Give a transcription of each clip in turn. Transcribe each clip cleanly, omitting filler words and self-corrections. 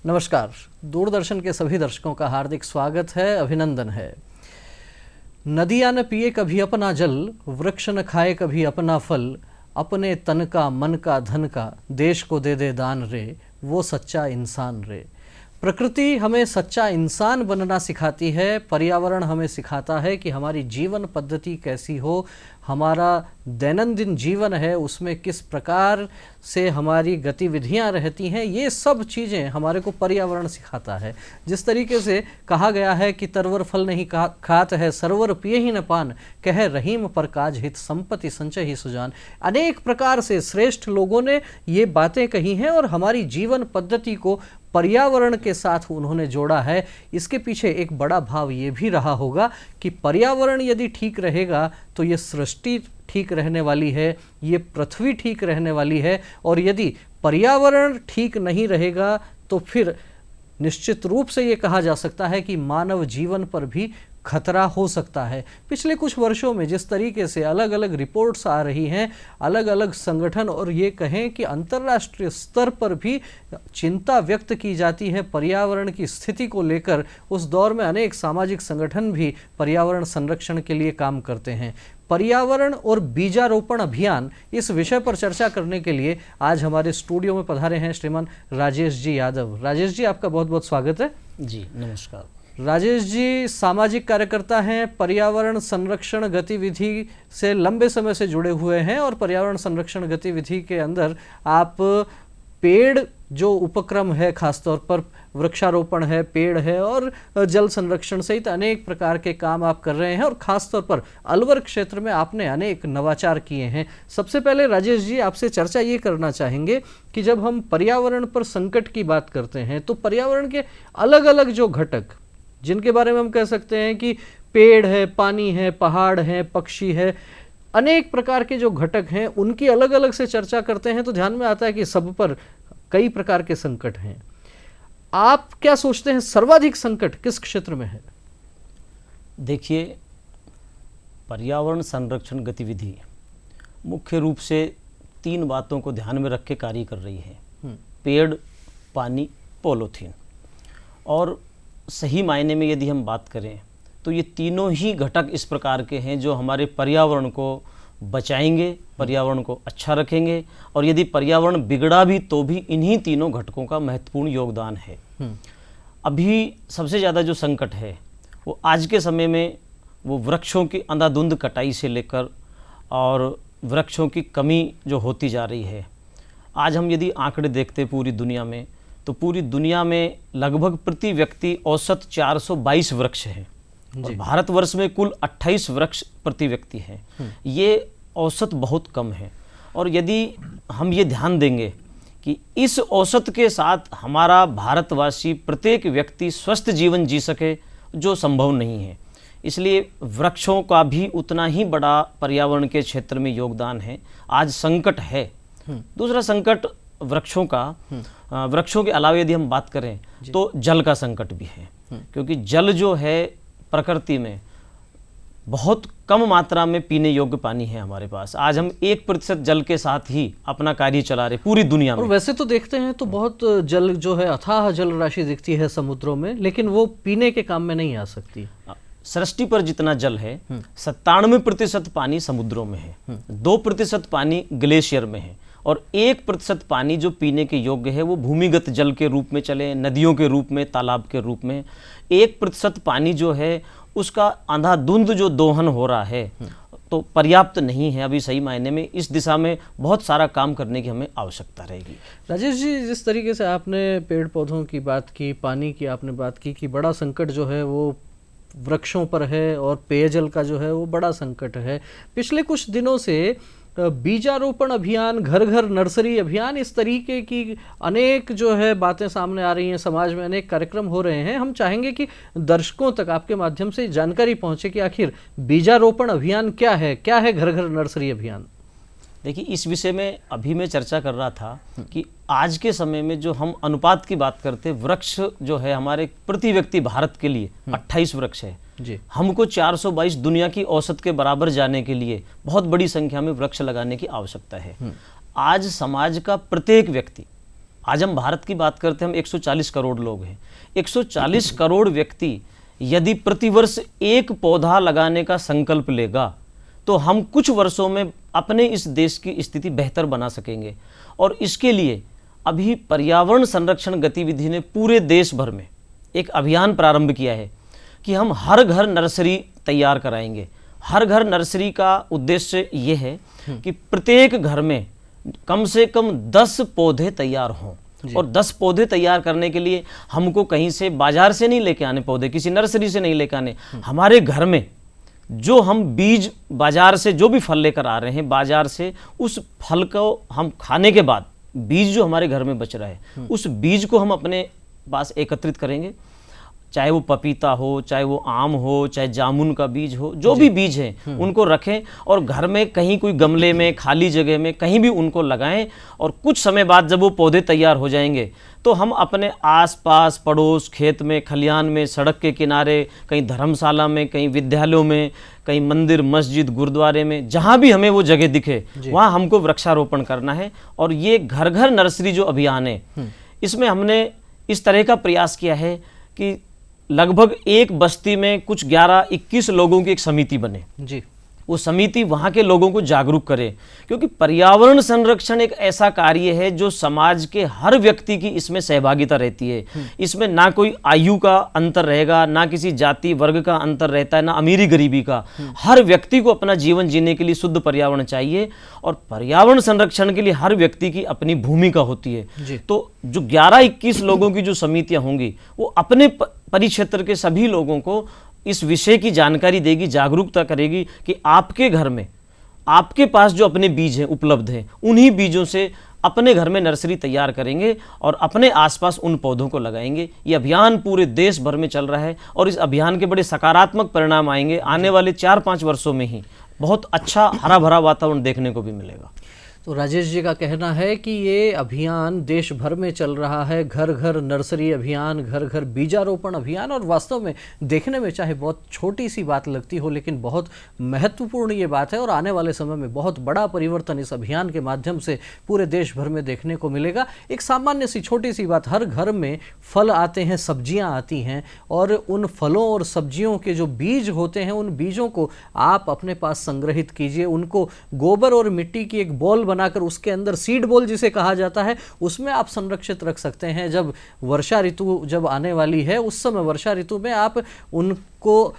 नमस्कार। दूरदर्शन के सभी दर्शकों का हार्दिक स्वागत है, अभिनंदन है। नदियाँ न पिए कभी अपना जल, वृक्ष न खाए कभी अपना फल, अपने तन का मन का धन का देश को दे दे दान रे, वो सच्चा इंसान रे। प्रकृति हमें सच्चा इंसान बनना सिखाती है, पर्यावरण हमें सिखाता है कि हमारी जीवन पद्धति कैसी हो, हमारा दैनंदिन जीवन है उसमें किस प्रकार से हमारी गतिविधियां रहती हैं, ये सब चीज़ें हमारे को पर्यावरण सिखाता है। जिस तरीके से कहा गया है कि तरवर फल नहीं खात है, सरवर पिए ही न पान, कह रहीम पर काज हित, संपत्ति संचय ही सुजान। अनेक प्रकार से श्रेष्ठ लोगों ने ये बातें कही हैं और हमारी जीवन पद्धति को पर्यावरण के साथ उन्होंने जोड़ा है। इसके पीछे एक बड़ा भाव ये भी रहा होगा कि पर्यावरण यदि ठीक रहेगा तो ये सृष्टि ठीक रहने वाली है, ये पृथ्वी ठीक रहने वाली है, और यदि पर्यावरण ठीक नहीं रहेगा तो फिर निश्चित रूप से ये कहा जा सकता है कि मानव जीवन पर भी खतरा हो सकता है। पिछले कुछ वर्षों में जिस तरीके से अलग अलग रिपोर्ट्स आ रही हैं, अलग अलग संगठन और ये कहें कि अंतर्राष्ट्रीय स्तर पर भी चिंता व्यक्त की जाती है पर्यावरण की स्थिति को लेकर, उस दौर में अनेक सामाजिक संगठन भी पर्यावरण संरक्षण के लिए काम करते हैं। पर्यावरण और बीजारोपण अभियान, इस विषय पर चर्चा करने के लिए आज हमारे स्टूडियो में पधारे हैं श्रीमान राजेश जी यादव। राजेश जी, आपका बहुत बहुत स्वागत है। जी नमस्कार। राजेश जी सामाजिक कार्यकर्ता हैं, पर्यावरण संरक्षण गतिविधि से लंबे समय से जुड़े हुए हैं और पर्यावरण संरक्षण गतिविधि के अंदर आप पेड़ जो उपक्रम है, खासतौर पर वृक्षारोपण है, पेड़ है और जल संरक्षण सहित अनेक प्रकार के काम आप कर रहे हैं और खासतौर पर अलवर क्षेत्र में आपने अनेक नवाचार किए हैं। सबसे पहले राजेश जी आपसे चर्चा ये करना चाहेंगे कि जब हम पर्यावरण पर संकट की बात करते हैं तो पर्यावरण के अलग अलग जो घटक, जिनके बारे में हम कह सकते हैं कि पेड़ है, पानी है, पहाड़ है, पक्षी है, अनेक प्रकार के जो घटक हैं उनकी अलग अलग से चर्चा करते हैं तो ध्यान में आता है कि सब पर कई प्रकार के संकट हैं। आप क्या सोचते हैं सर्वाधिक संकट किस क्षेत्र में है? देखिए, पर्यावरण संरक्षण गतिविधि मुख्य रूप से 3 बातों को ध्यान में रख के कार्य कर रही है। पेड़, पानी, पॉलीथीन। और सही मायने में यदि हम बात करें तो ये तीनों ही घटक इस प्रकार के हैं जो हमारे पर्यावरण को बचाएंगे, पर्यावरण को अच्छा रखेंगे, और यदि पर्यावरण बिगड़ा भी तो भी इन्हीं तीनों घटकों का महत्वपूर्ण योगदान है। अभी सबसे ज़्यादा जो संकट है वो आज के समय में वो वृक्षों की अंधाधुंध कटाई से लेकर और वृक्षों की कमी जो होती जा रही है। आज हम यदि आंकड़े देखते पूरी दुनिया में तो पूरी दुनिया में लगभग प्रति व्यक्ति औसत 422 वृक्ष हैं और भारतवर्ष में कुल 28 वृक्ष प्रति व्यक्ति हैं। ये औसत बहुत कम है और यदि हम ये ध्यान देंगे कि इस औसत के साथ हमारा भारतवासी प्रत्येक व्यक्ति स्वस्थ जीवन जी सके, जो संभव नहीं है। इसलिए वृक्षों का भी उतना ही बड़ा पर्यावरण के क्षेत्र में योगदान है। आज संकट है। दूसरा संकट वृक्षों का, वृक्षों के अलावा यदि हम बात करें तो जल का संकट भी है, क्योंकि जल जो है प्रकृति में बहुत कम मात्रा में पीने योग्य पानी है हमारे पास। आज हम 1% जल के साथ ही अपना कार्य चला रहे पूरी दुनिया में। और वैसे तो देखते हैं तो बहुत जल जो है, अथाह जल राशि दिखती है समुद्रों में, लेकिन वो पीने के काम में नहीं आ सकती। सृष्टि पर जितना जल है 97% पानी समुद्रों में है, 2% पानी ग्लेशियर में है और 1% पानी जो पीने के योग्य है वो भूमिगत जल के रूप में चले, नदियों के रूप में, तालाब के रूप में। 1% पानी जो है उसका अंधाधुंध जो दोहन हो रहा है तो पर्याप्त नहीं है अभी सही मायने में। इस दिशा में बहुत सारा काम करने की हमें आवश्यकता रहेगी। राजेश जी, जिस तरीके से आपने पेड़ पौधों की बात की, पानी की आपने बात की कि बड़ा संकट जो है वो वृक्षों पर है और पेयजल का जो है वो बड़ा संकट है। पिछले कुछ दिनों से बीजारोपण अभियान, घर घर नर्सरी अभियान, इस तरीके की अनेक जो है बातें सामने आ रही हैं, समाज में अनेक कार्यक्रम हो रहे हैं। हम चाहेंगे कि दर्शकों तक आपके माध्यम से जानकारी पहुंचे कि आखिर बीजारोपण अभियान क्या है घर घर नर्सरी अभियान। देखिए, इस विषय में अभी मैं चर्चा कर रहा था कि आज के समय में जो हम अनुपात की बात करते, वृक्ष जो है हमारे प्रति व्यक्ति भारत के लिए 28 वृक्ष है जी। हमको 422 दुनिया की औसत के बराबर जाने के लिए बहुत बड़ी संख्या में वृक्ष लगाने की आवश्यकता है। आज समाज का प्रत्येक व्यक्ति आज हम भारत की बात करते हैं, हम 140 करोड़ लोग हैं। 140 करोड़ व्यक्ति यदि प्रतिवर्ष एक पौधा लगाने का संकल्प लेगा तो हम कुछ वर्षों में अपने इस देश की स्थिति बेहतर बना सकेंगे। और इसके लिए अभी पर्यावरण संरक्षण गतिविधि ने पूरे देश भर में एक अभियान प्रारंभ किया है कि हम हर घर नर्सरी तैयार कराएंगे। हर घर नर्सरी का उद्देश्य ये है कि प्रत्येक घर में कम से कम 10 पौधे तैयार हों। और 10 पौधे तैयार करने के लिए हमको कहीं से बाजार से नहीं लेके आने पौधे, किसी नर्सरी से नहीं लेके आने। हमारे घर में जो हम बीज बाजार से जो भी फल लेकर आ रहे हैं बाजार से, उस फल को हम खाने के बाद बीज जो हमारे घर में बच रहा है उस बीज को हम अपने पास एकत्रित करेंगे। चाहे वो पपीता हो, चाहे वो आम हो, चाहे जामुन का बीज हो, जो भी बीज हैं उनको रखें और घर में कहीं कोई गमले में, खाली जगह में कहीं भी उनको लगाएं। और कुछ समय बाद जब वो पौधे तैयार हो जाएंगे तो हम अपने आसपास पड़ोस, खेत में, खलिहान में, सड़क के किनारे, कहीं धर्मशाला में, कहीं विद्यालयों में, कहीं मंदिर, मस्जिद, गुरुद्वारे में, जहाँ भी हमें वो जगह दिखे वहाँ हमको वृक्षारोपण करना है। और ये घर घर नर्सरी जो अभियान है इसमें हमने इस तरह का प्रयास किया है कि लगभग एक बस्ती में कुछ 11-21 लोगों की एक समिति बने जी। वो समिति वहाँ के लोगों को जागरूक करे, क्योंकि पर्यावरण संरक्षण एक ऐसा कार्य है जो समाज के हर व्यक्ति की इसमें सहभागिता रहती है। इसमें ना कोई आयु का अंतर रहेगा, ना किसी जाति वर्ग का अंतर रहता है, ना अमीरी गरीबी का। हर व्यक्ति को अपना जीवन जीने के लिए शुद्ध पर्यावरण चाहिए और पर्यावरण संरक्षण के लिए हर व्यक्ति की अपनी भूमिका होती है। तो जो 11-21 लोगों की जो समितियां होंगी वो अपने परिक्षेत्र के सभी लोगों को इस विषय की जानकारी देगी, जागरूकता करेगी कि आपके घर में आपके पास जो अपने बीज हैं उपलब्ध हैं, उन्हीं बीजों से अपने घर में नर्सरी तैयार करेंगे और अपने आसपास उन पौधों को लगाएंगे। ये अभियान पूरे देश भर में चल रहा है और इस अभियान के बड़े सकारात्मक परिणाम आएंगे। आने वाले 4-5 वर्षों में ही बहुत अच्छा हरा भरा वातावरण देखने को भी मिलेगा। तो राजेश जी का कहना है कि ये अभियान देश भर में चल रहा है, घर घर नर्सरी अभियान, घर घर बीजारोपण अभियान, और वास्तव में देखने में चाहे बहुत छोटी सी बात लगती हो लेकिन बहुत महत्वपूर्ण ये बात है और आने वाले समय में बहुत बड़ा परिवर्तन इस अभियान के माध्यम से पूरे देश भर में देखने को मिलेगा। एक सामान्य सी छोटी सी बात, हर घर में फल आते हैं, सब्जियाँ आती हैं और उन फलों और सब्जियों के जो बीज होते हैं उन बीजों को आप अपने पास संग्रहित कीजिए, उनको गोबर और मिट्टी की एक बॉल बनाकर उसके अंदर सीड बॉल जिसे कहा जाता है उसमें आप संरक्षित रख सकते हैं। जब वर्षा ऋतु जब आने वाली है उस समय वर्षा ऋतु में आप उनको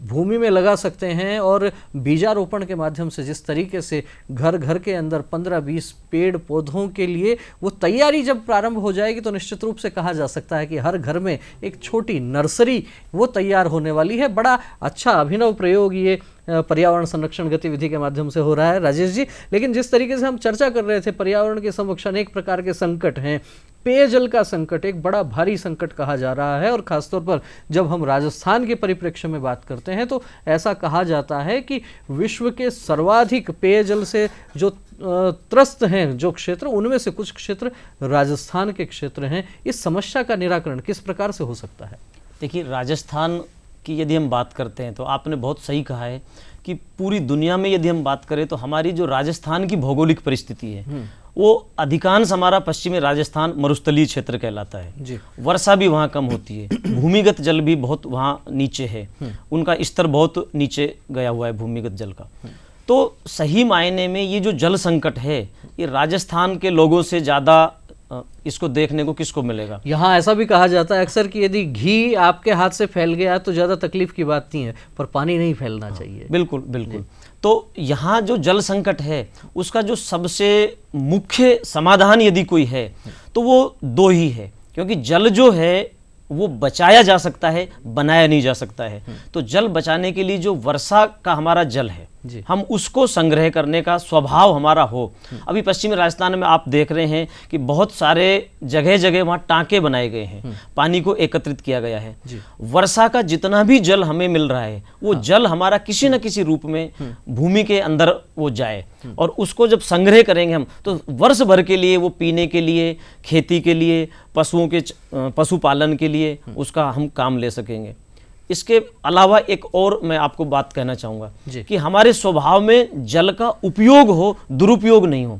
भूमि में लगा सकते हैं और बीजारोपण के माध्यम से जिस तरीके से घर घर के अंदर 15-20 पेड़ पौधों के लिए वो तैयारी जब प्रारंभ हो जाएगी तो निश्चित रूप से कहा जा सकता है कि हर घर में एक छोटी नर्सरी वो तैयार होने वाली है। बड़ा अच्छा अभिनव प्रयोग ये पर्यावरण संरक्षण गतिविधि के माध्यम से हो रहा है राजेश जी। लेकिन जिस तरीके से हम चर्चा कर रहे थे, पर्यावरण के समक्ष अनेक प्रकार के संकट हैं। पेयजल का संकट एक बड़ा भारी संकट कहा जा रहा है और खासतौर पर जब हम राजस्थान के परिप्रेक्ष्य में बात करते हैं तो ऐसा कहा जाता है कि विश्व के सर्वाधिक पेयजल से जो त्रस्त हैं जो क्षेत्र, उनमें से कुछ क्षेत्र राजस्थान के क्षेत्र हैं। इस समस्या का निराकरण किस प्रकार से हो सकता है? देखिए, राजस्थान की यदि हम बात करते हैं तो आपने बहुत सही कहा है कि पूरी दुनिया में यदि हम बात करें तो हमारी जो राजस्थान की भौगोलिक परिस्थिति है वो अधिकांश हमारा पश्चिमी राजस्थान मरुस्थलीय क्षेत्र कहलाता है जी। वर्षा भी वहाँ कम होती है, भूमिगत जल भी बहुत वहाँ नीचे है, उनका स्तर बहुत नीचे गया हुआ है भूमिगत जल का। तो सही मायने में ये जो जल संकट है ये राजस्थान के लोगों से ज़्यादा इसको देखने को किसको मिलेगा। यहाँ ऐसा भी कहा जाता है अक्सर कि यदि घी आपके हाथ से फैल गया तो ज़्यादा तकलीफ की बात नहीं है, पर पानी नहीं फैलना चाहिए। बिल्कुल बिल्कुल। तो यहाँ जो जल संकट है उसका जो सबसे मुख्य समाधान यदि कोई है तो वो दो ही है, क्योंकि जल जो है वो बचाया जा सकता है, बनाया नहीं जा सकता है। तो जल बचाने के लिए जो वर्षा का हमारा जल है हम उसको संग्रह करने का स्वभाव हमारा हो। अभी पश्चिमी राजस्थान में आप देख रहे हैं कि बहुत सारे जगह जगह वहाँ टाँके बनाए गए हैं, पानी को एकत्रित किया गया है। वर्षा का जितना भी जल हमें मिल रहा है वो जल हमारा किसी न किसी रूप में भूमि के अंदर वो जाए और उसको जब संग्रह करेंगे हम तो वर्ष भर के लिए वो पीने के लिए, खेती के लिए, पशुओं के पशुपालन के लिए उसका हम काम ले सकेंगे। इसके अलावा एक और मैं आपको बात कहना चाहूँगा कि हमारे स्वभाव में जल का उपयोग हो, दुरुपयोग नहीं हो।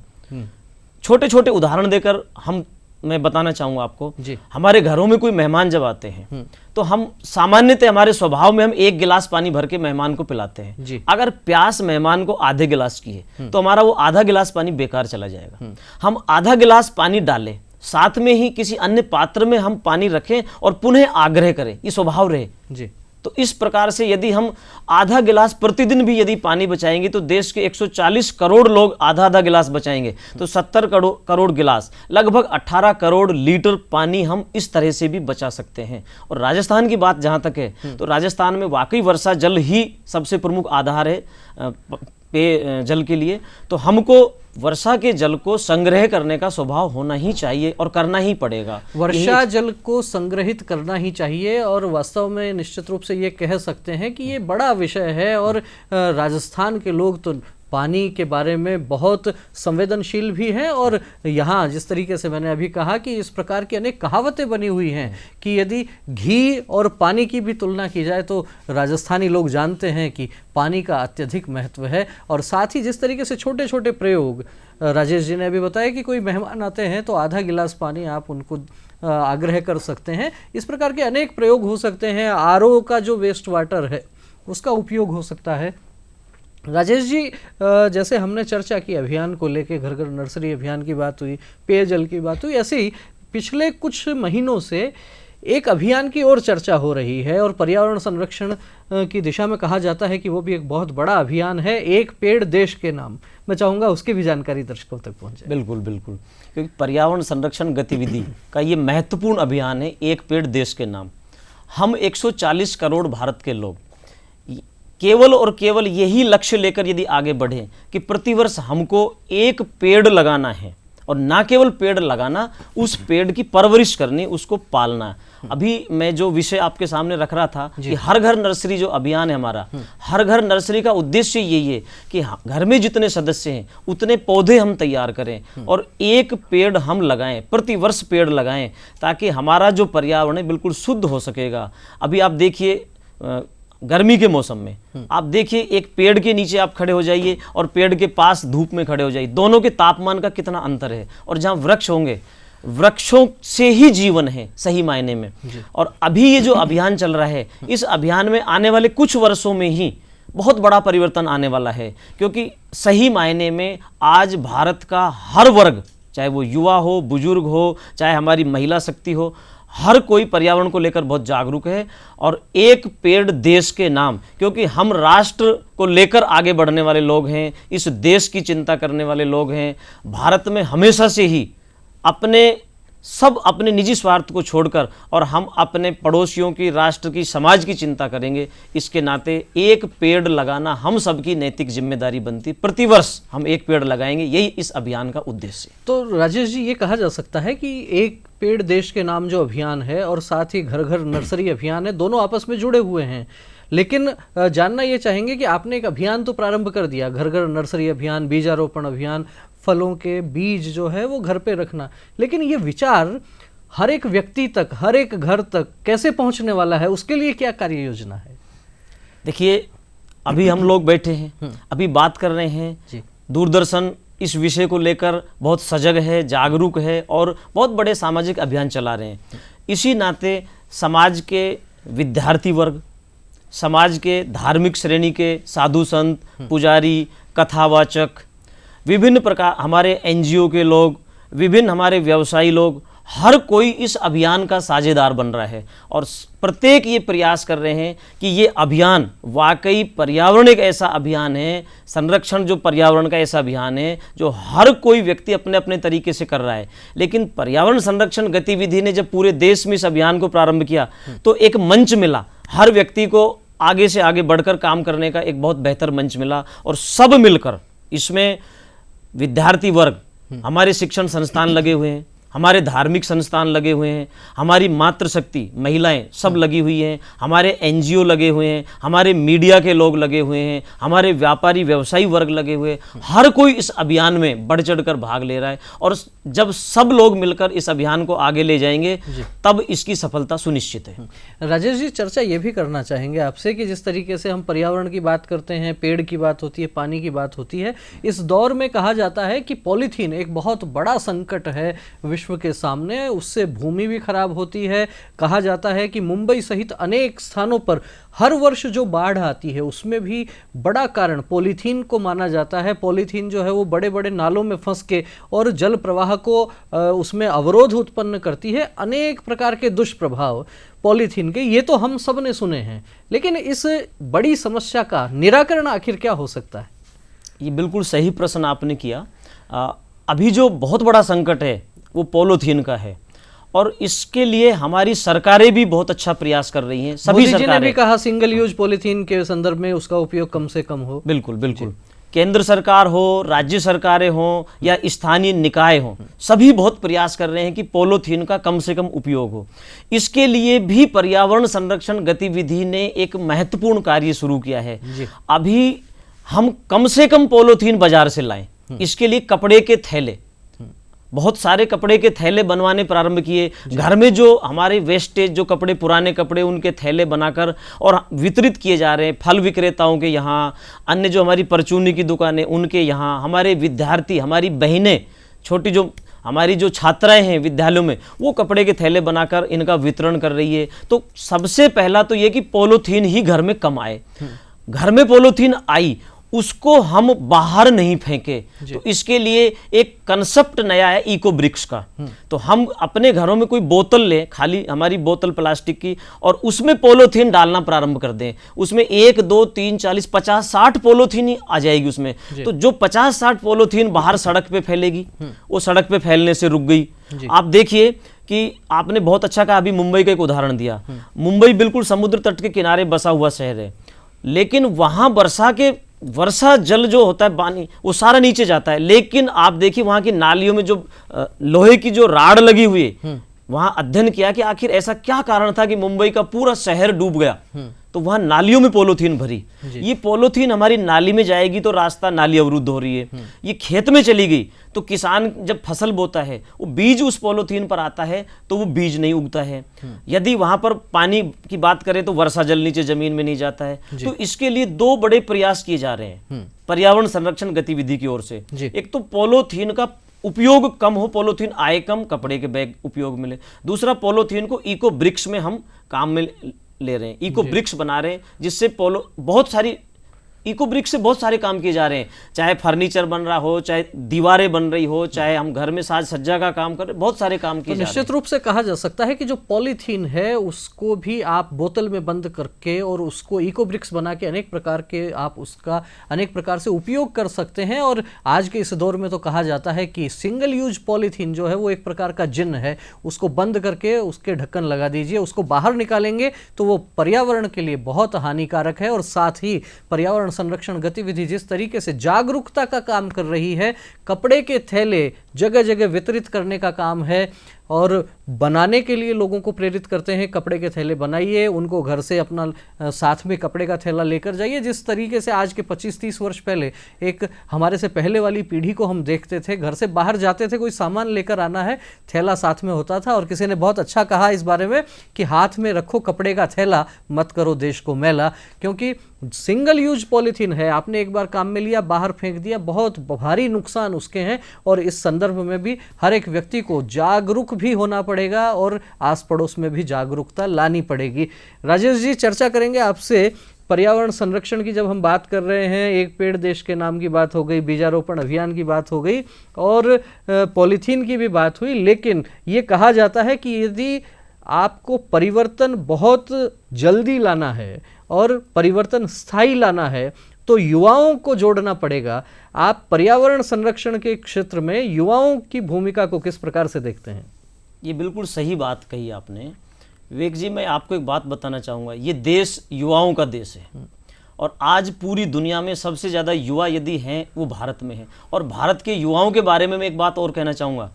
छोटे छोटे उदाहरण देकर हम मैं बताना चाहूँगा आपको जी। हमारे घरों में कोई मेहमान जब आते हैं तो हम सामान्यतः हमारे स्वभाव में हम 1 गिलास पानी भर के मेहमान को पिलाते हैं जी। अगर प्यास मेहमान को आधे गिलास की है तो हमारा वो आधा गिलास पानी बेकार चला जाएगा। हम आधा गिलास पानी डालें, साथ में ही किसी अन्य पात्र में हम पानी रखें और पुनः आग्रह करें, ये स्वभाव रहे जी। तो इस प्रकार से यदि हम आधा गिलास प्रतिदिन भी यदि पानी बचाएंगे तो देश के 140 करोड़ लोग आधा आधा गिलास बचाएंगे तो 70 करोड़ गिलास, लगभग 18 करोड़ लीटर पानी हम इस तरह से भी बचा सकते हैं। और राजस्थान की बात जहाँ तक है तो राजस्थान में वाकई वर्षा जल ही सबसे प्रमुख आधार है पेय जल के लिए। तो हमको वर्षा के जल को संग्रह करने का स्वभाव होना ही चाहिए और करना ही पड़ेगा। वर्षा जल को संग्रहित करना ही चाहिए और वास्तव में निश्चित रूप से ये कह सकते हैं कि ये बड़ा विषय है और राजस्थान के लोग तो पानी के बारे में बहुत संवेदनशील भी हैं और यहाँ जिस तरीके से मैंने अभी कहा कि इस प्रकार की अनेक कहावतें बनी हुई हैं कि यदि घी और पानी की भी तुलना की जाए तो राजस्थानी लोग जानते हैं कि पानी का अत्यधिक महत्व है। और साथ ही जिस तरीके से छोटे छोटे प्रयोग राजेश जी ने अभी बताया कि कोई मेहमान आते हैं तो आधा गिलास पानी आप उनको आग्रह कर सकते हैं, इस प्रकार के अनेक प्रयोग हो सकते हैं। आरओ का जो वेस्ट वाटर है उसका उपयोग हो सकता है। राजेश जी, जैसे हमने चर्चा की अभियान को लेके, घर घर नर्सरी अभियान की बात हुई, पेयजल की बात हुई, ऐसे ही पिछले कुछ महीनों से एक अभियान की ओर चर्चा हो रही है और पर्यावरण संरक्षण की दिशा में कहा जाता है कि वो भी एक बहुत बड़ा अभियान है, एक पेड़ देश के नाम। मैं चाहूँगा उसकी भी जानकारी दर्शकों तक पहुँचे। बिल्कुल बिल्कुल, क्योंकि पर्यावरण संरक्षण गतिविधि का ये महत्वपूर्ण अभियान है, एक पेड़ देश के नाम। हम 140 करोड़ भारत के लोग केवल और केवल यही लक्ष्य लेकर यदि आगे बढ़े कि प्रतिवर्ष हमको एक पेड़ लगाना है और ना केवल पेड़ लगाना, उस पेड़ की परवरिश करनी, उसको पालना। अभी मैं जो विषय आपके सामने रख रहा था कि हर घर नर्सरी जो अभियान है हमारा, हर घर नर्सरी का उद्देश्य यही है कि घर में जितने सदस्य हैं उतने पौधे हम तैयार करें और एक पेड़ हम लगाएं, प्रतिवर्ष पेड़ लगाएं, ताकि हमारा जो पर्यावरण है बिल्कुल शुद्ध हो सकेगा। अभी आप देखिए गर्मी के मौसम में आप देखिए एक पेड़ के नीचे आप खड़े हो जाइए और पेड़ के पास धूप में खड़े हो जाइए, दोनों के तापमान का कितना अंतर है। और जहाँ वृक्ष होंगे, वृक्षों से ही जीवन है सही मायने में। और अभी ये जो अभियान चल रहा है, इस अभियान में आने वाले कुछ वर्षों में ही बहुत बड़ा परिवर्तन आने वाला है, क्योंकि सही मायने में आज भारत का हर वर्ग, चाहे वो युवा हो, बुजुर्ग हो, चाहे हमारी महिला शक्ति हो, हर कोई पर्यावरण को लेकर बहुत जागरूक है। और एक पेड़ देश के नाम, क्योंकि हम राष्ट्र को लेकर आगे बढ़ने वाले लोग हैं, इस देश की चिंता करने वाले लोग हैं। भारत में हमेशा से ही अपने निजी स्वार्थ को छोड़कर और हम अपने पड़ोसियों की, राष्ट्र की, समाज की चिंता करेंगे। इसके नाते एक पेड़ लगाना हम सबकी नैतिक जिम्मेदारी बनती। प्रतिवर्ष हम एक पेड़ लगाएंगे, यही इस अभियान का उद्देश्य है। तो राजेश जी, ये कहा जा सकता है कि एक पेड़ देश के नाम जो अभियान है और साथ ही घर घर नर्सरी अभियान है, दोनों आपस में जुड़े हुए हैं। लेकिन जानना ये चाहेंगे कि आपने एक अभियान तो प्रारंभ कर दिया, घर घर नर्सरी अभियान, बीजारोपण अभियान, फलों के बीज जो है वो घर पे रखना, लेकिन ये विचार हर एक व्यक्ति तक, हर एक घर तक कैसे पहुंचने वाला है, उसके लिए क्या कार्य योजना है? देखिए, अभी हम लोग बैठे हैं, अभी बात कर रहे हैं जी। दूरदर्शन इस विषय को लेकर बहुत सजग है, जागरूक है और बहुत बड़े सामाजिक अभियान चला रहे हैं। इसी नाते समाज के विद्यार्थी वर्ग, समाज के धार्मिक श्रेणी के साधु संत, पुजारी, कथावाचक, विभिन्न प्रकार हमारे एनजीओ के लोग, विभिन्न हमारे व्यवसायी लोग, हर कोई इस अभियान का साझेदार बन रहा है और प्रत्येक ये प्रयास कर रहे हैं कि ये अभियान वाकई पर्यावरण एक ऐसा अभियान है, संरक्षण जो पर्यावरण का ऐसा अभियान है जो हर कोई व्यक्ति अपने अपने तरीके से कर रहा है। लेकिन पर्यावरण संरक्षण गतिविधि ने जब पूरे देश में इस अभियान को प्रारंभ किया तो एक मंच मिला, हर व्यक्ति को आगे से आगे बढ़कर काम करने का एक बहुत बेहतर मंच मिला और सब मिलकर इसमें विद्यार्थी वर्ग, हमारे शिक्षण संस्थान लगे हुए हैं, हमारे धार्मिक संस्थान लगे हुए हैं, हमारी मातृशक्ति महिलाएं सब लगी हुई हैं, हमारे एनजीओ लगे हुए हैं, हमारे मीडिया के लोग लगे हुए हैं, हमारे व्यापारी व्यवसायी वर्ग लगे हुए हैं। हर कोई इस अभियान में बढ़ चढ़कर भाग ले रहा है और जब सब लोग मिलकर इस अभियान को आगे ले जाएंगे तब इसकी सफलता सुनिश्चित है। राजेश जी, चर्चा ये भी करना चाहेंगे आपसे कि जिस तरीके से हम पर्यावरण की बात करते हैं, पेड़ की बात होती है, पानी की बात होती है, इस दौर में कहा जाता है कि पॉलीथीन एक बहुत बड़ा संकट है, विश्व विश्व के सामने, उससे भूमि भी खराब होती है। कहा जाता है कि मुंबई सहित अनेक स्थानों पर हर वर्ष जो बाढ़ आती है उसमें भी बड़ा कारण पॉलीथीन को माना जाता है। पॉलीथीन जो है वो बड़े बड़े नालों में फंस के और जल प्रवाह को उसमें अवरोध उत्पन्न करती है। अनेक प्रकार के दुष्प्रभाव पॉलीथीन के ये तो हम सब ने सुने हैं, लेकिन इस बड़ी समस्या का निराकरण आखिर क्या हो सकता है? ये बिल्कुल सही प्रश्न आपने किया। अभी जो बहुत बड़ा संकट है वो पॉलीथीन का है, और इसके लिए हमारी सरकारें भी बहुत अच्छा प्रयास कर रही हैं। सभी सरकारें ने भी कहा सिंगल यूज पॉलीथीन के संदर्भ में उसका उपयोग कम से कम हो। बिल्कुल बिल्कुल, केंद्र सरकार हो, राज्य सरकारें हो या स्थानीय निकाय हो, सभी बहुत प्रयास कर रहे हैं कि पॉलीथीन का कम से कम उपयोग हो। इसके लिए भी पर्यावरण संरक्षण गतिविधि ने एक महत्वपूर्ण कार्य शुरू किया है। अभी हम कम से कम पॉलीथीन बाजार से लाएं, इसके लिए कपड़े के थैले, बहुत सारे कपड़े के थैले बनवाने प्रारंभ किए। घर में जो हमारे वेस्टेज जो कपड़े, पुराने कपड़े, उनके थैले बनाकर और वितरित किए जा रहे हैं। फल विक्रेताओं के यहाँ, अन्य जो हमारी परचूनी की दुकानें उनके यहाँ, हमारे विद्यार्थी, हमारी बहनें, छोटी जो हमारी जो छात्राएं हैं विद्यालयों में, वो कपड़े के थैले बनाकर इनका वितरण कर रही है। तो सबसे पहला तो ये कि पॉलीथीन ही घर में कम आए। घर में पॉलीथीन आई, उसको हम बाहर नहीं फेंके। तो इसके लिए एक कंसेप्ट नया है इको ब्रिक्स का। तो हम अपने घरों में कोई बोतल लें, खाली हमारी बोतल प्लास्टिक की, और उसमें पॉलीथीन डालना प्रारंभ कर दें। उसमें 1, 2, 3, 40, 50, 60 पॉलीथीन ही आ जाएगी उसमें। तो जो 50-60 पॉलीथीन बाहर सड़क पे फैलेगी, वो सड़क पे फैलने से रुक गई। आप देखिए कि आपने बहुत अच्छा कहा, अभी मुंबई का एक उदाहरण दिया। मुंबई बिल्कुल समुद्र तट के किनारे बसा हुआ शहर है, लेकिन वहां वर्षा जल जो होता है, पानी, वो सारा नीचे जाता है। लेकिन आप देखिए वहां की नालियों में जो लोहे की जो राड लगी हुई है, वहां अध्ययन किया कि आखिर ऐसा क्या कारण था कि मुंबई का पूरा शहर डूब गया। तो वहां नालियों में पॉलीथीन भरी। ये पॉलीथीन हमारी नाली में जाएगी तो रास्ता, नाली अवरुद्ध हो रही है। ये खेत में चली गई तो किसान जब फसल बोता है, वो बीज उस पॉलीथीन पर आता है तो वो बीज नहीं उगता है। यदि वहां पर पानी की बात करें तो वर्षा जल नीचे जमीन में नहीं जाता है। तो इसके लिए 2 बड़े प्रयास किए जा रहे हैं पर्यावरण संरक्षण गतिविधि की ओर से। एक तो पॉलीथीन का उपयोग कम हो, पॉलीथीन आए कम, कपड़े के बैग उपयोग मिले। दूसरा, पॉलीथीन को इको ब्रिक्स में हम काम में ले रहे हैं, इको ब्रिक्स बना रहे हैं, जिससे बहुत सारी इको ब्रिक्स से बहुत सारे काम किए जा रहे हैं। चाहे फर्नीचर बन रहा हो, चाहे दीवारें बन रही हो, चाहे हम घर में साज सज्जा का काम कर रहे, बहुत सारे काम किए जा रहे हैं। निश्चित रूप से कहा जा सकता है कि जो पॉलीथीन है उसको भी आप बोतल में बंद करके और उसको इको ब्रिक्स बना के अनेक प्रकार से उपयोग कर सकते हैं। और आज के इस दौर में तो कहा जाता है कि सिंगल यूज पॉलीथीन जो है वो एक प्रकार का जिन्न है, उसको बंद करके उसके ढक्कन लगा दीजिए, उसको बाहर निकालेंगे तो वो पर्यावरण के लिए बहुत हानिकारक है। और साथ ही पर्यावरण संरक्षण गतिविधि जिस तरीके से जागरूकता का काम कर रही है, कपड़े के थैले जगह जगह वितरित करने का काम है और बनाने के लिए लोगों को प्रेरित करते हैं, कपड़े के थैले बनाइए, उनको घर से अपना साथ में कपड़े का थैला लेकर जाइए। जिस तरीके से आज के 25-30 वर्ष पहले एक हमारे से पहले वाली पीढ़ी को हम देखते थे, घर से बाहर जाते थे, कोई सामान लेकर आना है, थैला साथ में होता था। और किसी ने बहुत अच्छा कहा इस बारे में कि हाथ में रखो कपड़े का थैला, मत करो देश को मैला। क्योंकि सिंगल यूज पॉलीथीन है, आपने एक बार काम में लिया, बाहर फेंक दिया, बहुत भारी नुकसान उसके हैं। और इस संदर्भ में भी हर एक व्यक्ति को जागरूक भी होना पड़ेगा और आस पड़ोस में भी जागरूकता लानी पड़ेगी। राजेश जी, चर्चा करेंगे आपसे पर्यावरण संरक्षण की। जब हम बात कर रहे हैं, एक पेड़ देश के नाम की बात हो गई, बीजारोपण अभियान की बात हो गई और पॉलीथीन की भी बात हुई, लेकिन ये कहा जाता है कि यदि आपको परिवर्तन बहुत जल्दी लाना है और परिवर्तन स्थायी लाना है तो युवाओं को जोड़ना पड़ेगा। आप पर्यावरण संरक्षण के क्षेत्र में युवाओं की भूमिका को किस प्रकार से देखते हैं? ये बिल्कुल सही बात कही आपने विवेक जी। मैं आपको एक बात बताना चाहूँगा, ये देश युवाओं का देश है और आज पूरी दुनिया में सबसे ज़्यादा युवा यदि हैं वो भारत में है। और भारत के युवाओं के बारे में मैं एक बात और कहना चाहूँगा,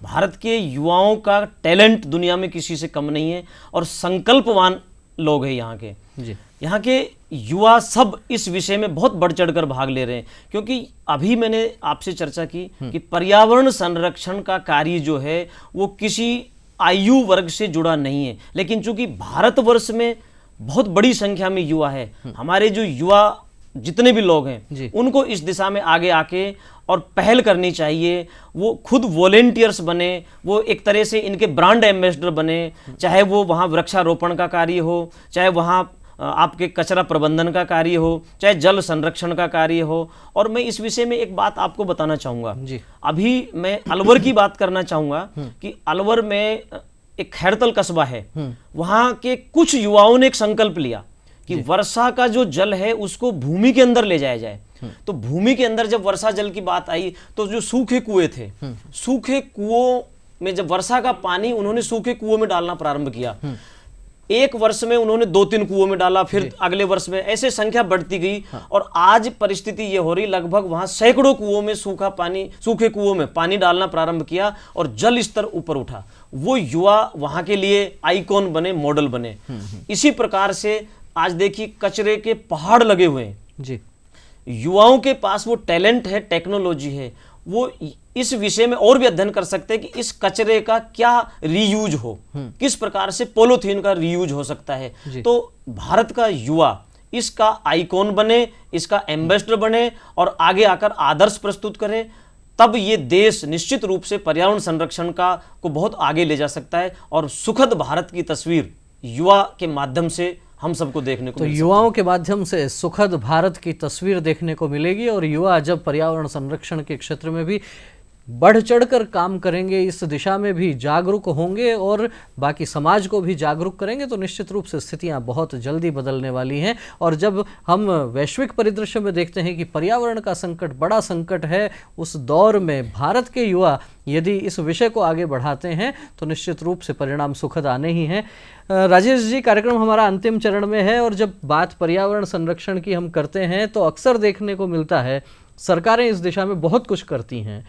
भारत के युवाओं का टैलेंट दुनिया में किसी से कम नहीं है और संकल्पवान लोग हैं यहाँ के जी। यहाँ के युवा सब इस विषय में बहुत बढ़ चढ़कर भाग ले रहे हैं, क्योंकि अभी मैंने आपसे चर्चा की कि पर्यावरण संरक्षण का कार्य जो है वो किसी आयु वर्ग से जुड़ा नहीं है। लेकिन चूंकि भारतवर्ष में बहुत बड़ी संख्या में युवा है, हमारे जो युवा जितने भी लोग हैं जी। उनको इस दिशा में आगे आके और पहल करनी चाहिए। वो खुद वॉलेंटियर्स बने, वो एक तरह से इनके ब्रांड एम्बेसडर बने, चाहे वो वहाँ वृक्षारोपण का कार्य हो, चाहे वहाँ आपके कचरा प्रबंधन का कार्य हो, चाहे जल संरक्षण का कार्य हो। और मैं इस विषय में एक बात आपको बताना चाहूँगा। अभी मैं अलवर की बात करना चाहूँगा कि अलवर में एक खैरतल कस्बा है, वहाँ के कुछ युवाओं ने एक संकल्प लिया कि वर्षा का जो जल है उसको भूमि के अंदर ले जाया जाए। तो भूमि के अंदर जब वर्षा जल की बात आई तो जो सूखे कुएं थे, सूखे कुओं में जब वर्षा का पानी उन्होंने सूखे कुओं में डालना प्रारंभ किया। एक वर्ष में उन्होंने 2-3 कुओं में डाला, फिर अगले वर्ष में ऐसे संख्या बढ़ती गई। और आज परिस्थिति ये हो रही, लगभग वहां सैकड़ों कुओं में सूखे कुओं में पानी डालना प्रारंभ किया और जल स्तर ऊपर उठा। वो युवा वहां के लिए आइकॉन बने, मॉडल बने। इसी प्रकार से आज देखिए कचरे के पहाड़ लगे हुए हैं जी। युवाओं के पास वो टैलेंट है, टेक्नोलॉजी है, वो इस विषय में और भी अध्ययन कर सकते हैं कि इस कचरे का क्या रीयूज हो, किस प्रकार से पॉलीथीन का रीयूज हो सकता है। तो भारत का युवा इसका आइकॉन बने, इसका एम्बेसडर बने और आगे आकर आदर्श प्रस्तुत करे, तब ये देश निश्चित रूप से पर्यावरण संरक्षण को बहुत आगे ले जा सकता है। और सुखद भारत की तस्वीर युवा के माध्यम से हम सबको देखने को मिल युवाओं के माध्यम से सुखद भारत की तस्वीर देखने को मिलेगी। और युवा जब पर्यावरण संरक्षण के क्षेत्र में भी बढ़ चढ़कर काम करेंगे, इस दिशा में भी जागरूक होंगे और बाकी समाज को भी जागरूक करेंगे, तो निश्चित रूप से स्थितियां बहुत जल्दी बदलने वाली हैं। और जब हम वैश्विक परिदृश्य में देखते हैं कि पर्यावरण का संकट बड़ा संकट है, उस दौर में भारत के युवा यदि इस विषय को आगे बढ़ाते हैं तो निश्चित रूप से परिणाम सुखद आने ही हैं। राजेश जी, कार्यक्रम हमारा अंतिम चरण में है और जब बात पर्यावरण संरक्षण की हम करते हैं तो अक्सर देखने को मिलता है सरकारें इस दिशा में बहुत कुछ करती हैं,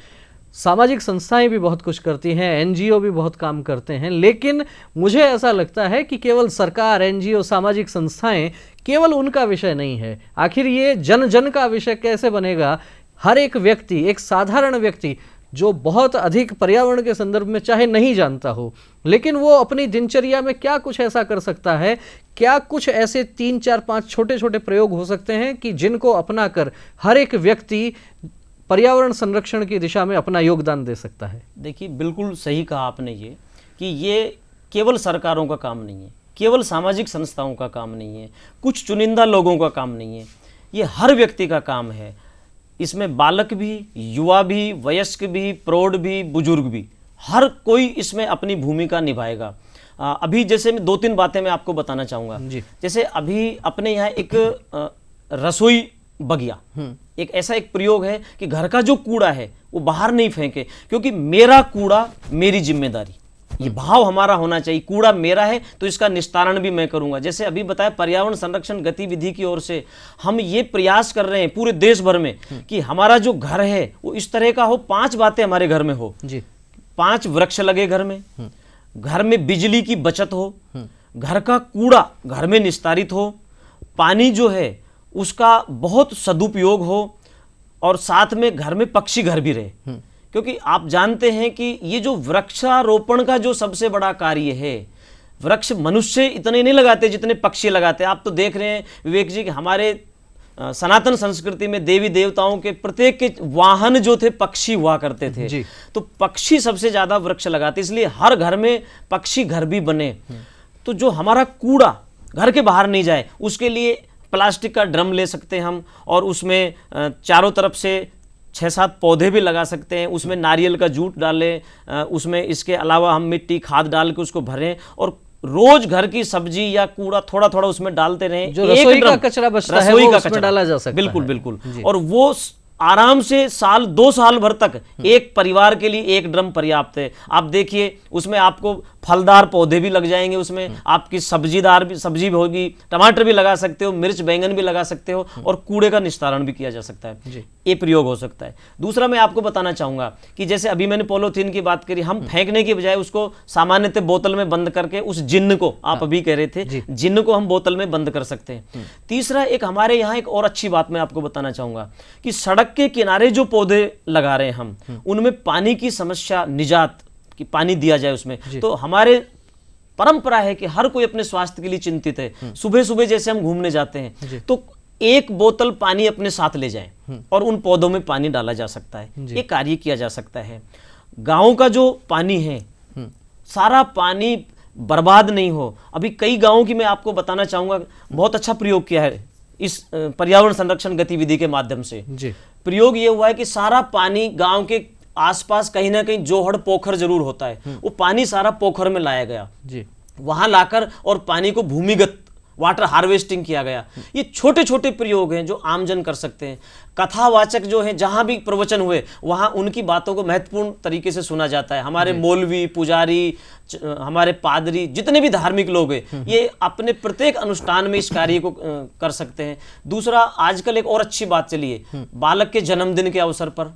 सामाजिक संस्थाएं भी बहुत कुछ करती हैं, एनजीओ भी बहुत काम करते हैं, लेकिन मुझे ऐसा लगता है कि केवल सरकार, एनजीओ, सामाजिक संस्थाएं केवल उनका विषय नहीं है। आखिर ये जन जन का विषय कैसे बनेगा? हर एक व्यक्ति, एक साधारण व्यक्ति जो बहुत अधिक पर्यावरण के संदर्भ में चाहे नहीं जानता हो, लेकिन वो अपनी दिनचर्या में क्या कुछ ऐसा कर सकता है, क्या कुछ ऐसे 3, 4, 5 छोटे छोटे प्रयोग हो सकते हैं कि जिनको अपनाकर हर एक व्यक्ति पर्यावरण संरक्षण की दिशा में अपना योगदान दे सकता है? देखिए, बिल्कुल सही कहा आपने ये कि ये केवल सरकारों का काम नहीं है, केवल सामाजिक संस्थाओं का काम नहीं है, कुछ चुनिंदा लोगों का काम नहीं है, ये हर व्यक्ति का काम है। इसमें बालक भी, युवा भी, वयस्क भी, प्रौढ़ भी, बुजुर्ग भी, हर कोई इसमें अपनी भूमिका निभाएगा। अभी जैसे 2-3 बातें मैं आपको बताना चाहूँगा। जैसे अभी अपने यहाँ एक रसोई बगिया, एक ऐसा एक प्रयोग है कि घर का जो कूड़ा है वो बाहर नहीं फेंके, क्योंकि मेरा कूड़ा मेरी जिम्मेदारी, ये भाव हमारा होना चाहिए। कूड़ा मेरा है तो इसका निस्तारण भी मैं करूंगा। जैसे अभी बताया, पर्यावरण संरक्षण गतिविधि की ओर से हम ये प्रयास कर रहे हैं पूरे देश भर में कि हमारा जो घर है वो इस तरह का हो, 5 बातें हमारे घर में हो जी। 5 वृक्ष लगे घर में, घर में बिजली की बचत हो, घर का कूड़ा घर में निस्तारित हो, पानी जो है उसका बहुत सदुपयोग हो, और साथ में घर में पक्षी घर भी रहे। क्योंकि आप जानते हैं कि ये जो वृक्षारोपण का जो सबसे बड़ा कार्य है, वृक्ष मनुष्य इतने नहीं लगाते जितने पक्षी लगाते हैं। आप तो देख रहे हैं विवेक जी कि हमारे सनातन संस्कृति में देवी देवताओं के प्रत्येक के वाहन जो थे पक्षी हुआ करते थे, तो पक्षी सबसे ज्यादा वृक्ष लगाते, इसलिए हर घर में पक्षी घर भी बने। तो जो हमारा कूड़ा घर के बाहर नहीं जाए, उसके लिए प्लास्टिक का ड्रम ले सकते हैं हम, और उसमें चारों तरफ से 6-7 पौधे भी लगा सकते हैं, उसमें नारियल का जूट डालें, उसमें इसके अलावा हम मिट्टी खाद डाल के उसको भरें, और रोज घर की सब्जी या कूड़ा थोड़ा थोड़ा उसमें डालते रहें। जो रसोई का कचरा बचता है वो उसमें डाला जा सकता है। बिल्कुल बिल्कुल। और वो आराम से 2 साल भर तक एक परिवार के लिए एक ड्रम पर्याप्त है। आप देखिए उसमें आपको फलदार पौधे भी लग जाएंगे, उसमें आपकी सब्जी भी होगी, टमाटर भी लगा सकते हो, मिर्च बैंगन भी लगा सकते हो, और कूड़े का निस्तारण भी किया जा सकता है। ये प्रयोग हो सकता है। दूसरा मैं आपको बताना चाहूंगा कि जैसे अभी मैंने पॉलीथीन की बात करी, हम फेंकने की बजाय उसको सामान्यतः बोतल में बंद करके उस जिन्न को, आप अभी कह रहे थे, जिन्न को हम बोतल में बंद कर सकते हैं। तीसरा, एक हमारे यहाँ एक और अच्छी बात मैं आपको बताना चाहूंगा कि सड़क के किनारे जो पौधे लगा रहे हैं हम, उनमें पानी की समस्या निजात कि पानी दिया जाए उसमें। तो हमारे परंपरा है कि हर कोई अपने स्वास्थ्य के लिए चिंतित है। सुबह सुबह जैसे हम घूमने जाते हैं तो 1 बोतल पानी अपने साथ ले जाएं और उन पौधों में पानी डाला जा सकता है। ये कार्य किया जा सकता है। गाँव का जो पानी है, सारा पानी बर्बाद नहीं हो। अभी कई गाँवों की मैं आपको बताना चाहूँगा, बहुत अच्छा प्रयोग किया है इस पर्यावरण संरक्षण गतिविधि के माध्यम से। प्रयोग ये हुआ है कि सारा पानी गांव के आसपास कहीं ना कहीं जोहड़ पोखर जरूर होता है, वो पानी सारा पोखर में लाया गया जी, वहां लाकर और पानी को भूमिगत वाटर हार्वेस्टिंग किया गया। ये छोटे छोटे प्रयोग हैं जो आमजन कर सकते हैं। कथावाचक जो हैं, जहां भी प्रवचन हुए वहां उनकी बातों को महत्वपूर्ण तरीके से सुना जाता है। हमारे मौलवी, पुजारी, हमारे पादरी, जितने भी धार्मिक लोग हैं, ये अपने प्रत्येक अनुष्ठान में इस कार्य को कर सकते हैं। दूसरा, आजकल एक और अच्छी बात चली है, बालक के जन्मदिन के अवसर पर,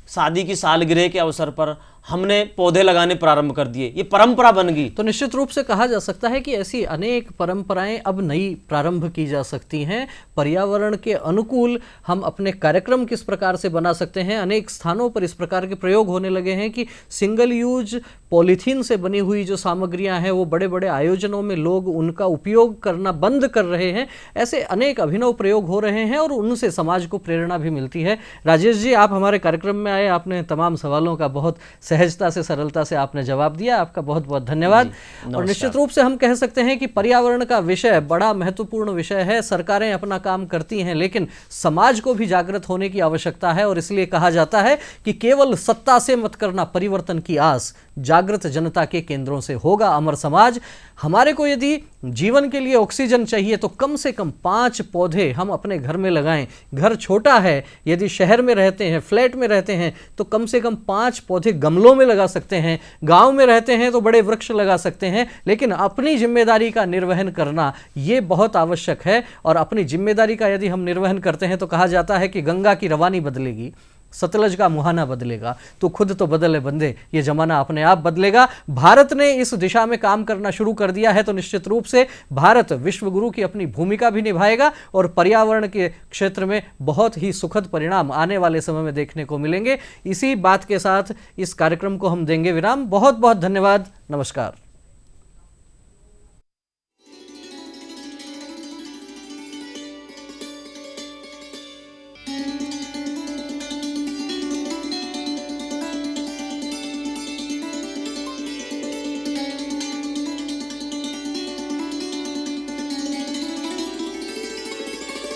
शादी की सालगिरह के अवसर पर हमने पौधे लगाने प्रारंभ कर दिए। ये परंपरा बन गई। तो निश्चित रूप से कहा जा सकता है कि ऐसी अनेक परंपराएं अब नई प्रारंभ की जा सकती हैं। पर्यावरण के अनुकूल हम अपने कार्यक्रम किस प्रकार से बना सकते हैं। अनेक स्थानों पर इस प्रकार के प्रयोग होने लगे हैं कि सिंगल यूज पॉलीथीन से बनी हुई जो सामग्रियां हैं, वो बड़े बड़े आयोजनों में लोग उनका उपयोग करना बंद कर रहे हैं। ऐसे अनेक अभिनव प्रयोग हो रहे हैं और उनसे समाज को प्रेरणा भी मिलती है। राजेश जी, आप हमारे कार्यक्रम में आए, आपने तमाम सवालों का बहुत सहजता से, सरलता से आपने जवाब दिया। आपका बहुत बहुत धन्यवाद। और निश्चित रूप से हम कह सकते हैं कि पर्यावरण का विषय बड़ा महत्वपूर्ण विषय है। सरकारें अपना काम करती हैं, लेकिन समाज को भी जागृत होने की आवश्यकता है। और इसलिए कहा जाता है कि केवल सत्ता से मत करना परिवर्तन की आस, जागृत जनता के केंद्रों से होगा अमर समाज। हमारे को यदि जीवन के लिए ऑक्सीजन चाहिए तो कम से कम 5 पौधे हम अपने घर में लगाएं। घर छोटा है, यदि शहर में रहते हैं, फ्लैट में रहते हैं, तो कम से कम 5 पौधे गमलों में लगा सकते हैं। गांव में रहते हैं तो बड़े वृक्ष लगा सकते हैं। लेकिन अपनी जिम्मेदारी का निर्वहन करना ये बहुत आवश्यक है। और अपनी जिम्मेदारी का यदि हम निर्वहन करते हैं तो कहा जाता है कि गंगा की रवानी बदलेगी, सतलज का मुहाना बदलेगा, तो खुद तो बदले बंदे, ये जमाना अपने आप बदलेगा। भारत ने इस दिशा में काम करना शुरू कर दिया है, तो निश्चित रूप से भारत विश्वगुरु की अपनी भूमिका भी निभाएगा और पर्यावरण के क्षेत्र में बहुत ही सुखद परिणाम आने वाले समय में देखने को मिलेंगे। इसी बात के साथ इस कार्यक्रम को हम देंगे विराम। बहुत बहुत धन्यवाद। नमस्कार।